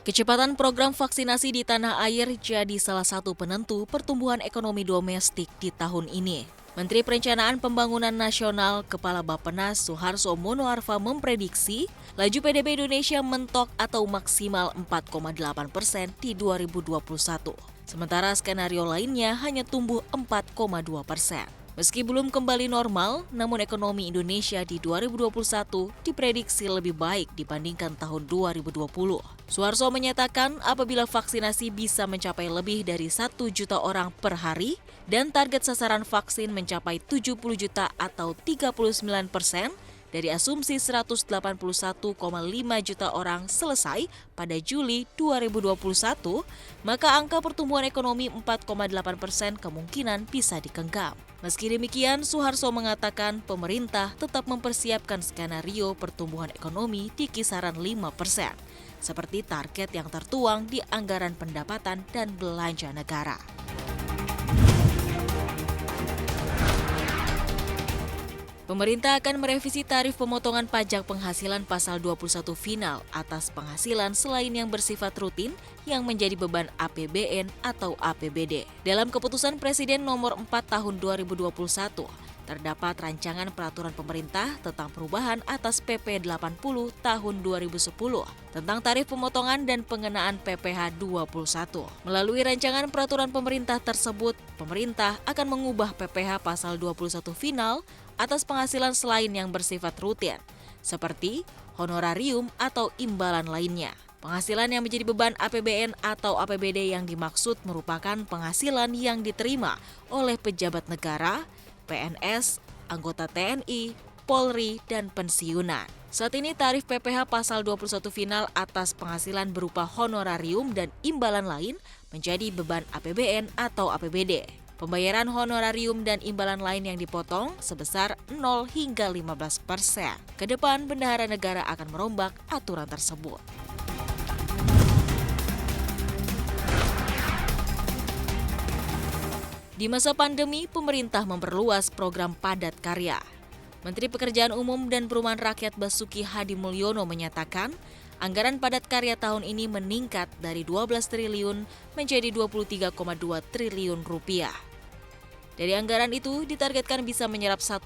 Kecepatan program vaksinasi di tanah air jadi salah satu penentu pertumbuhan ekonomi domestik di tahun ini. Menteri Perencanaan Pembangunan Nasional Kepala Bappenas Suharso Monoarfa memprediksi laju PDB Indonesia mentok atau maksimal 4,8% di 2021. Sementara skenario lainnya hanya tumbuh 4,2%. Meski belum kembali normal, namun ekonomi Indonesia di 2021 diprediksi lebih baik dibandingkan tahun 2020. Suharso menyatakan apabila vaksinasi bisa mencapai lebih dari 1 juta orang per hari dan target sasaran vaksin mencapai 70 juta atau 39%, dari asumsi 181,5 juta orang selesai pada Juli 2021, maka angka pertumbuhan ekonomi 4,8% kemungkinan bisa digenggam. Meski demikian, Suharso mengatakan pemerintah tetap mempersiapkan skenario pertumbuhan ekonomi di kisaran 5%, seperti target yang tertuang di anggaran pendapatan dan belanja negara. Pemerintah akan merevisi tarif pemotongan pajak penghasilan pasal 21 final atas penghasilan selain yang bersifat rutin yang menjadi beban APBN atau APBD. Dalam keputusan Presiden nomor 4 tahun 2021, terdapat rancangan peraturan pemerintah tentang perubahan atas PP 80 tahun 2010 tentang tarif pemotongan dan pengenaan PPh 21. Melalui rancangan peraturan pemerintah tersebut, pemerintah akan mengubah PPh pasal 21 final atas penghasilan selain yang bersifat rutin, seperti honorarium atau imbalan lainnya. Penghasilan yang menjadi beban APBN atau APBD yang dimaksud merupakan penghasilan yang diterima oleh pejabat negara, PNS, anggota TNI, Polri, dan pensiunan. Saat ini tarif PPh pasal 21 final atas penghasilan berupa honorarium dan imbalan lain menjadi beban APBN atau APBD. Pembayaran honorarium dan imbalan lain yang dipotong sebesar 0 hingga 15%. Ke depan, bendahara negara akan merombak aturan tersebut. Di masa pandemi, pemerintah memperluas program padat karya. Menteri Pekerjaan Umum dan Perumahan Rakyat Basuki Hadimulyono menyatakan, anggaran padat karya tahun ini meningkat dari 12 triliun menjadi 23,2 triliun rupiah. Dari anggaran itu ditargetkan bisa menyerap 1,2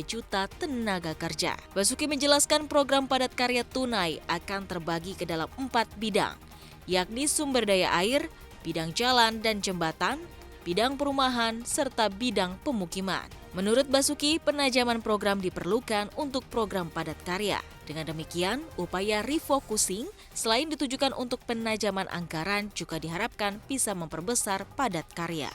juta tenaga kerja. Basuki menjelaskan program padat karya tunai akan terbagi ke dalam 4 bidang, yakni sumber daya air, bidang jalan dan jembatan, bidang perumahan, serta bidang pemukiman. Menurut Basuki, penajaman program diperlukan untuk program padat karya. Dengan demikian, upaya refocusing selain ditujukan untuk penajaman anggaran juga diharapkan bisa memperbesar padat karya.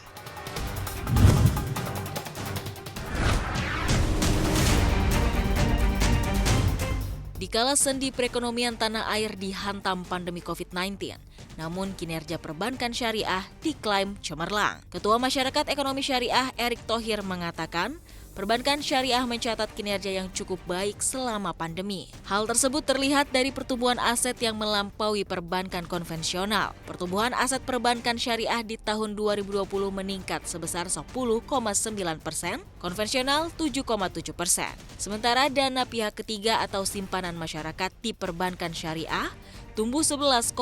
Dikala sendi perekonomian tanah air dihantam pandemi COVID-19, namun kinerja perbankan syariah diklaim cemerlang. Ketua Masyarakat Ekonomi Syariah Erick Thohir mengatakan, perbankan syariah mencatat kinerja yang cukup baik selama pandemi. Hal tersebut terlihat dari pertumbuhan aset yang melampaui perbankan konvensional. Pertumbuhan aset perbankan syariah di tahun 2020 meningkat sebesar 10,9%, konvensional 7,7%. Sementara dana pihak ketiga atau simpanan masyarakat di perbankan syariah tumbuh 11,5%.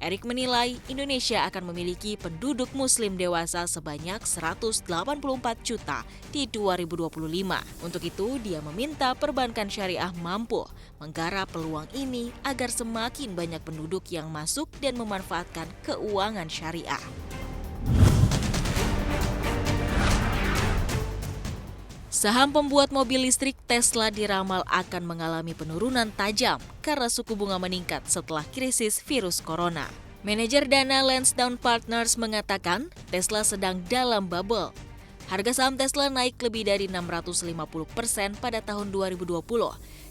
Erick menilai Indonesia akan memiliki penduduk muslim dewasa sebanyak 184 juta di 2025. Untuk itu, dia meminta perbankan syariah mampu menggarap peluang ini agar semakin banyak penduduk yang masuk dan memanfaatkan keuangan syariah. Saham pembuat mobil listrik Tesla diramal akan mengalami penurunan tajam karena suku bunga meningkat setelah krisis virus corona. Manajer dana Lansdowne Partners mengatakan Tesla sedang dalam bubble. Harga saham Tesla naik lebih dari 650% pada tahun 2020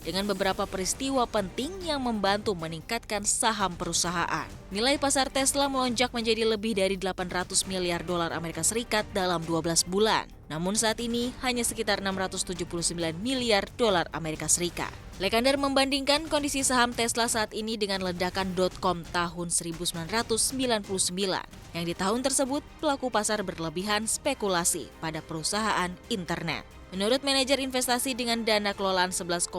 dengan beberapa peristiwa penting yang membantu meningkatkan saham perusahaan. Nilai pasar Tesla melonjak menjadi lebih dari 800 miliar dolar Amerika Serikat dalam 12 bulan. Namun saat ini hanya sekitar 679 miliar dolar Amerika Serikat. Lekander membandingkan kondisi saham Tesla saat ini dengan ledakan .com tahun 1999, yang di tahun tersebut pelaku pasar berlebihan spekulasi pada perusahaan internet. Menurut manajer investasi dengan dana kelolaan 11,8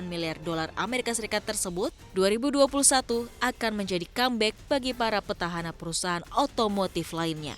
miliar dolar Amerika Serikat tersebut, 2021 akan menjadi comeback bagi para petahana perusahaan otomotif lainnya.